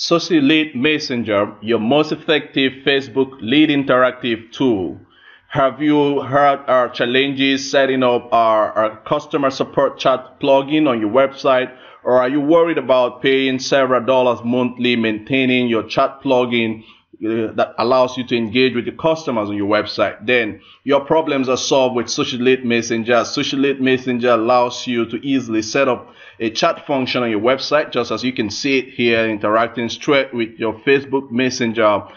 SociLeadMessenger, your most effective Facebook lead interactive tool. Have you heard our challenges setting up our customer support chat plugin on your website? Or are you worried about paying several dollars monthly maintaining your chat plugin that allows you to engage with your customers on your website? Then your problems are solved with SociLeadMessenger. SociLeadMessenger allows you to easily set up a chat function on your website, just as you can see it here, interacting straight with your Facebook Messenger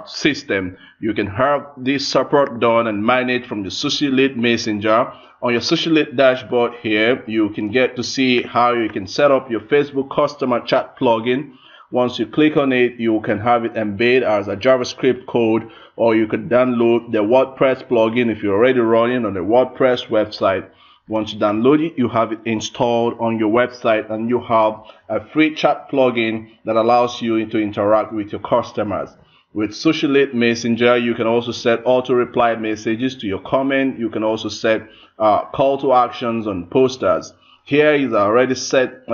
system. You can have this support done and managed from the SociLeadMessenger. On your SociLead dashboard here, you can get to see how you can set up your Facebook customer chat plugin. Once you click on it, you can have it embed as a JavaScript code, or you could download the WordPress plugin if you're already running on the WordPress website. Once you download it, you have it installed on your website, and you have a free chat plugin that allows you to interact with your customers. With SociLeadMessenger, you can also set auto-reply messages to your comment. You can also set call to actions on posters. Here is already set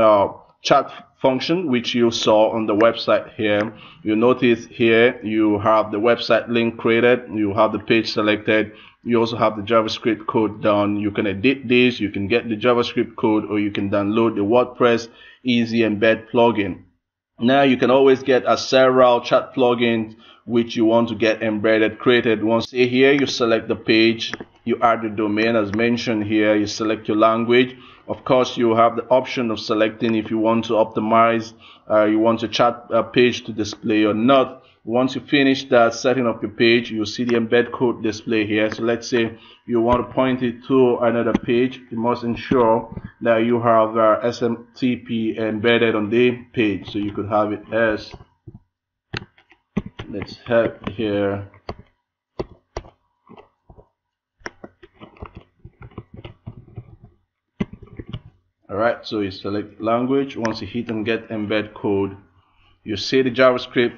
chat function, which you saw on the website here. You notice here you have the website link created, you have the page selected, you also have the JavaScript code done. You can edit this, you can get the JavaScript code, or you can download the WordPress Easy Embed plugin. Now you can always get several chat plugins which you want to get embedded created. Once here, you select the page, you add the domain as mentioned here, you select your language. Of course, you have the option of selecting if you want to optimize, you want your chat page to display or not. Once you finish that setting up your page, you'll see the embed code display here. So let's say you want to point it to another page. You must ensure that you have SMTP embedded on the page. So you could have it as, let's have here, alright, so you select language. Once you hit and get embed code, you see the JavaScript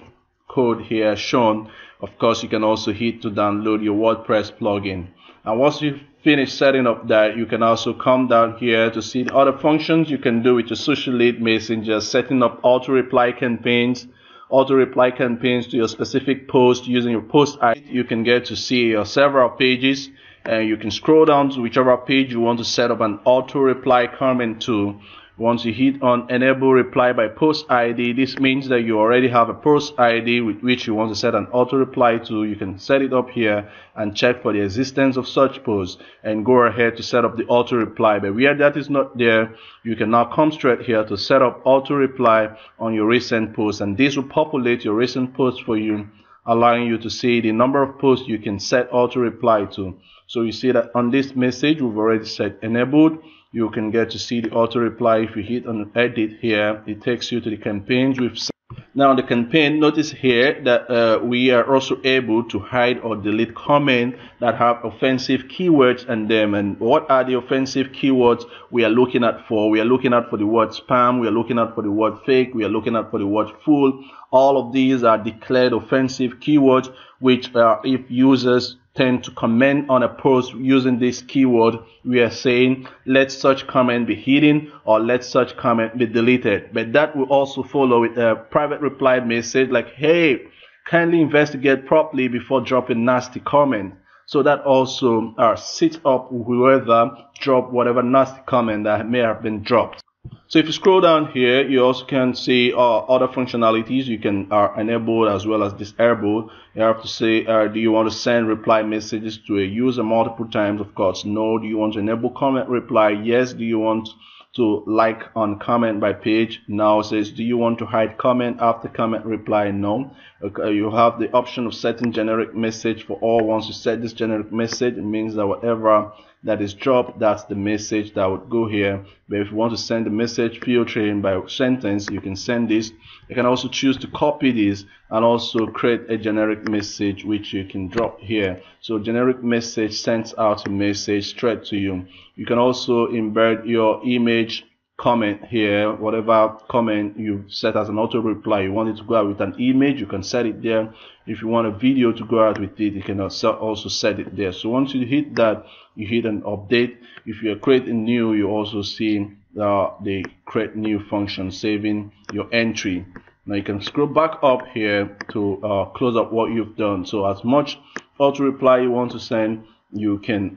code here shown. Of course, you can also hit to download your WordPress plugin. And once you finish setting up that, you can also come down here to see the other functions you can do with your SociLeadMessenger, setting up auto-reply campaigns to your specific post using your post ID. You can get to see your several pages, and you can scroll down to whichever page you want to set up an auto-reply comment to. Once you hit on enable reply by post ID, this means that you already have a post ID with which you want to set an auto reply to. You can set it up here and check for the existence of such posts and go ahead to set up the auto reply. But where that is not there, you can now come straight here to set up auto reply on your recent posts, and this will populate your recent posts for you, allowing you to see the number of posts you can set auto reply to. So you see that on this message we've already set enabled. You can get to see the auto reply. If you hit on edit here, it takes you to the campaigns we've set. Now on the campaign, notice here that we are also able to hide or delete comments that have offensive keywords in them. And what are the offensive keywords we are looking at for? We are looking at for the word spam, we are looking at for the word fake, we are looking at for the word full. All of these are declared offensive keywords, which if users tend to comment on a post using this keyword, we are saying let such comment be hidden or let such comment be deleted. But that will also follow with a private reply message like, hey, kindly investigate properly before dropping nasty comment. So that also sits up whoever dropped whatever nasty comment that may have been dropped. So if you scroll down here, you also can see other functionalities you can enable as well as disable. You have to say, do you want to send reply messages to a user multiple times? Of course, no. Do you want to enable comment reply? Yes. Do you want to like on comment by page? Now it says, do you want to hide comment after comment reply? No. Okay, you have the option of setting generic message for all. Once you set this generic message, it means that whatever that is dropped, that's the message that would go here. But if you want to send the message filtering by sentence, you can send this. You can also choose to copy this and also create a generic message which you can drop here. So generic message sends out a message straight to you. You can also embed your image comment here. Whatever comment you set as an auto reply, you want it to go out with an image, you can set it there. If you want a video to go out with it, you can also set it there. So once you hit that, you hit an update. If you're creating new, you also see the create new function, saving your entry. Now you can scroll back up here to close up what you've done. So as much auto reply you want to send, you can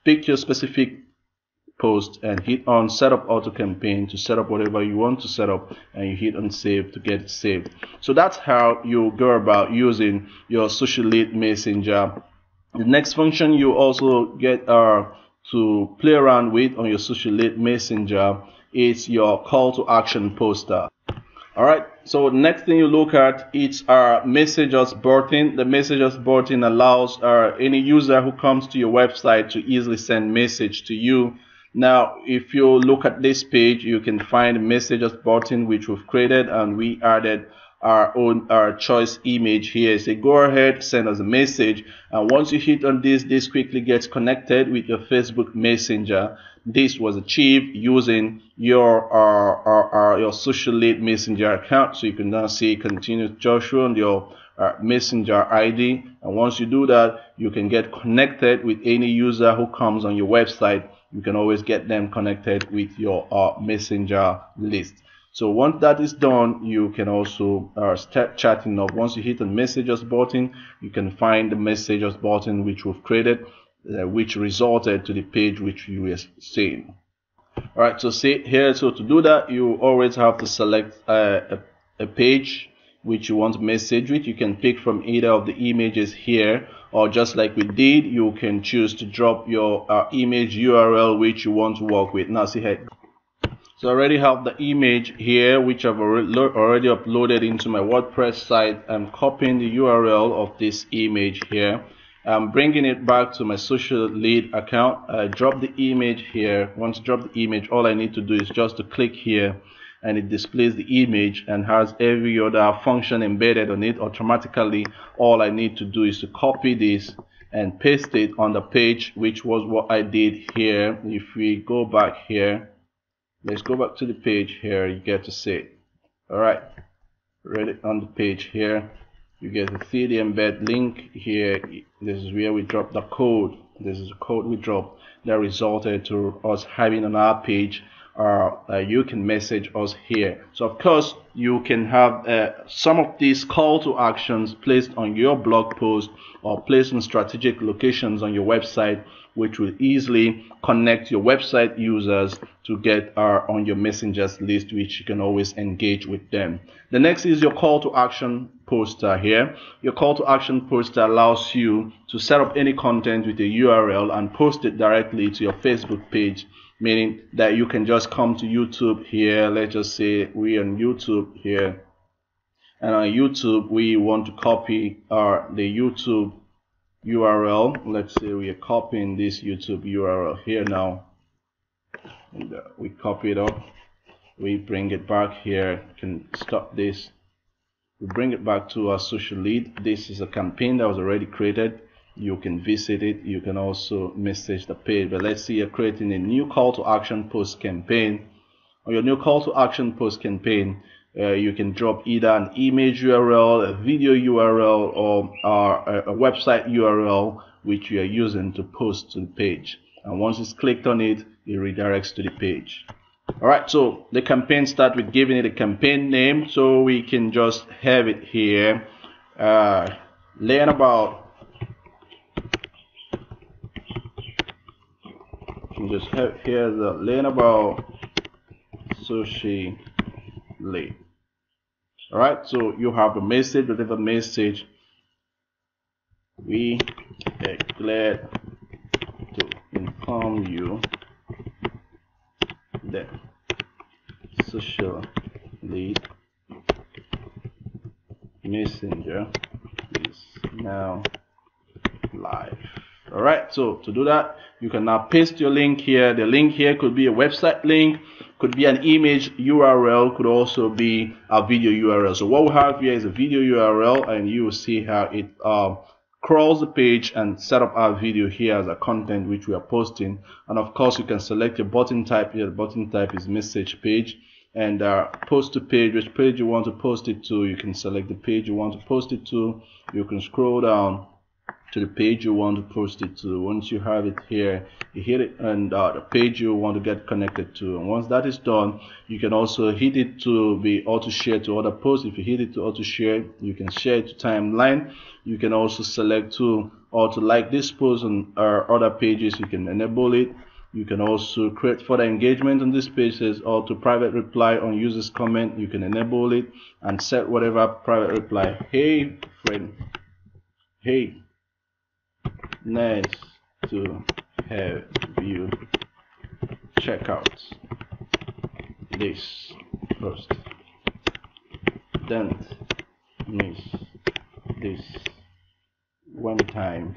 pick your specific post and hit on set up auto campaign to set up whatever you want to set up, and you hit on save to get it saved. So that's how you go about using your SociLeadMessenger. The next function you also get to play around with on your SociLeadMessenger is your call to action poster. Alright, so the next thing you look at is our messengers button. The messengers button allows any user who comes to your website to easily send message to you. Now, if you look at this page, you can find the messages button which we've created, and we added our choice image here. So go ahead, send us a message, and once you hit on this quickly gets connected with your Facebook Messenger. This was achieved using your SociLeadMessenger account. So you can now see continue Joshua on your Messenger ID, and once you do that, you can get connected with any user who comes on your website. You can always get them connected with your Messenger list. So once that is done, you can also start chatting up. Once you hit the messages button, you can find the messages button which we've created, which resulted to the page which you were seeing. Alright, so see here, so to do that, you always have to select a page which you want to message with. You can pick from either of the images here, or just like we did, you can choose to drop your image URL which you want to work with. Now see here. So I already have the image here which I've already uploaded into my WordPress site. I'm copying the URL of this image here. I'm bringing it back to my SociLead account. I drop the image here. Once I drop the image, all I need to do is just to click here, and it displays the image and has every other function embedded on it automatically. All I need to do is to copy this and paste it on the page, which was what I did here. If we go back here, let's go back to the page here, you get to see it. Alright, ready on the page here, you get to see the embed link here. This is where we drop the code. This is the code we dropped that resulted to us having on our page. You can message us here. So of course you can have some of these call to actions placed on your blog post or placed in strategic locations on your website, which will easily connect your website users to get on your messengers list, which you can always engage with them. The next is your call to action poster here. Your call to action poster allows you to set up any content with a URL and post it directly to your Facebook page, meaning that you can just come to YouTube here. Let's just say we're on YouTube here, and on YouTube we want to copy the YouTube URL. Let's say we are copying this YouTube URL here now, and we copy it up, we bring it back here. You can stop this, we bring it back to our SociLead. This is a campaign that was already created. You can visit it, you can also message the page. But let's say you're creating a new call to action post campaign. On your new call to action post campaign, you can drop either an image URL, a video URL, or a website URL which you are using to post to the page. And once it's clicked on it, it redirects to the page. Alright, so the campaign starts with giving it a campaign name. So we can just have it here, learn about. Just have here the learn about SociLead. Alright, so you have a message. Whatever message, we are glad to inform you that SociLead Messenger is now live. Alright, so to do that, you can now paste your link here. The link here could be a website link, could be an image URL, could also be a video URL. So what we have here is a video URL, and you will see how it crawls the page and set up our video here as a content which we are posting. And of course you can select your button type here. The button type is message page, and post to page, which page you want to post it to. You can select the page you want to post it to. You can scroll down to the page you want to post it to. Once you have it here, you hit it and the page you want to get connected to. And once that is done, you can also hit it to be auto share to other posts. If you hit it to auto share, you can share it to timeline. You can also select to auto like this post on other pages. You can enable it. You can also create further engagement on this page. Says auto private reply on users comment. You can enable it and set whatever private reply. Hey friend, hey, nice to have you check out this post. Don't miss this one-time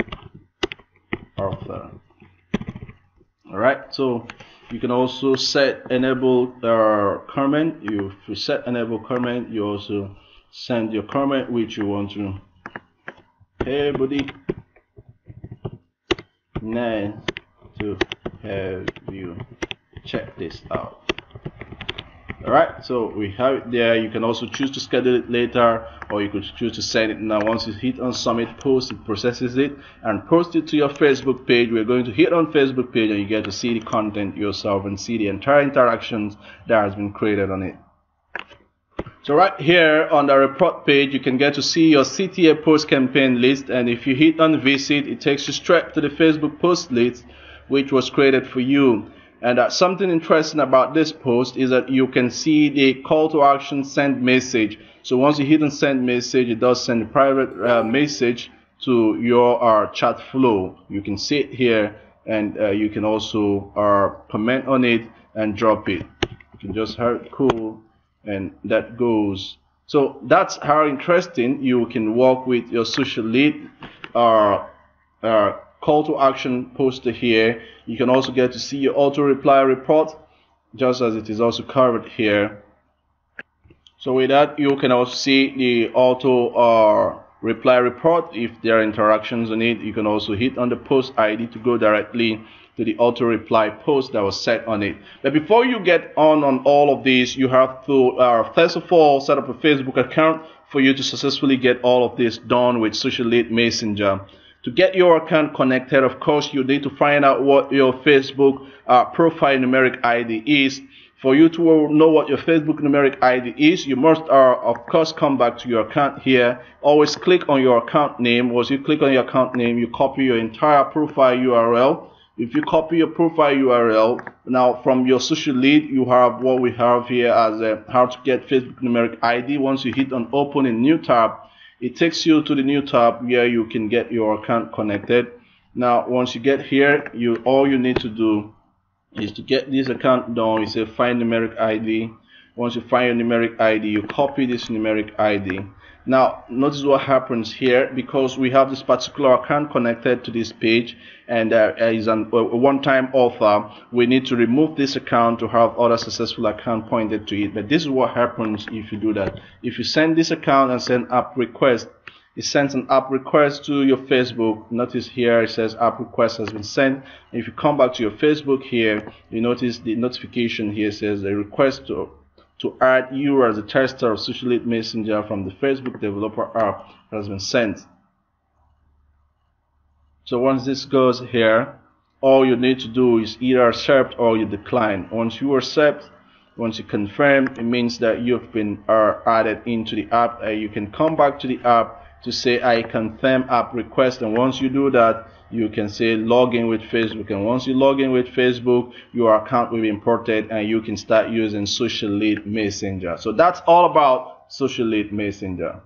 offer. Alright, so you can also set enable comment. If you set enable comment, you also send your comment which you want to. Hey buddy, nice to have you check this out. Alright, so we have it there. You can also choose to schedule it later, or you could choose to send it now. Once you hit on submit post, it processes it and posts it to your Facebook page. We're going to hit on Facebook page and you get to see the content yourself and see the entire interactions that has been created on it. So right here on the report page, you can get to see your CTA post campaign list, and if you hit on visit, it takes you straight to the Facebook post list which was created for you. And something interesting about this post is that you can see the call to action send message. So once you hit on send message, it does send a private message to your chat flow. You can see it here, and you can also comment on it and drop it. You can just have it cool, and that goes. So that's how interesting you can work with your social lead call to action poster here. You can also get to see your auto reply report, just as it is also covered here. So with that, you can also see the auto reply report. If there are interactions on it, you can also hit on the post ID to go directly to the auto reply post that was set on it. But before you get on all of these, you have to first of all set up a Facebook account for you to successfully get all of this done with SociLeadMessenger. To get your account connected, of course, you need to find out what your Facebook profile numeric ID is. For you to know what your Facebook numeric ID is, you must, of course, come back to your account here. Always click on your account name. Once you click on your account name, you copy your entire profile URL. If you copy your profile URL, now from your social lead, you have what we have here as how to get Facebook numeric ID. Once you hit on open in new tab, it takes you to the new tab where you can get your account connected. Now, once you get here, all you need to do is to get this account done. You say find numeric ID. Once you find your numeric ID, you copy this numeric ID. Now, notice what happens here. Because we have this particular account connected to this page and is a one-time offer, we need to remove this account to have other successful account pointed to it. But this is what happens if you do that. If you send this account and send app request, it sends an app request to your Facebook. Notice here it says app request has been sent. If you come back to your Facebook here, you notice the notification here says a request to add you as a tester of SociLeadMessenger from the Facebook developer app has been sent. So once this goes here, all you need to do is either accept or you decline. Once you accept, once you confirm, it means that you've been added into the app. You can come back to the app to say I confirm app request, and once you do that, you can say login with Facebook, and once you log in with Facebook, your account will be imported and you can start using SociLeadMessenger. So that's all about SociLeadMessenger.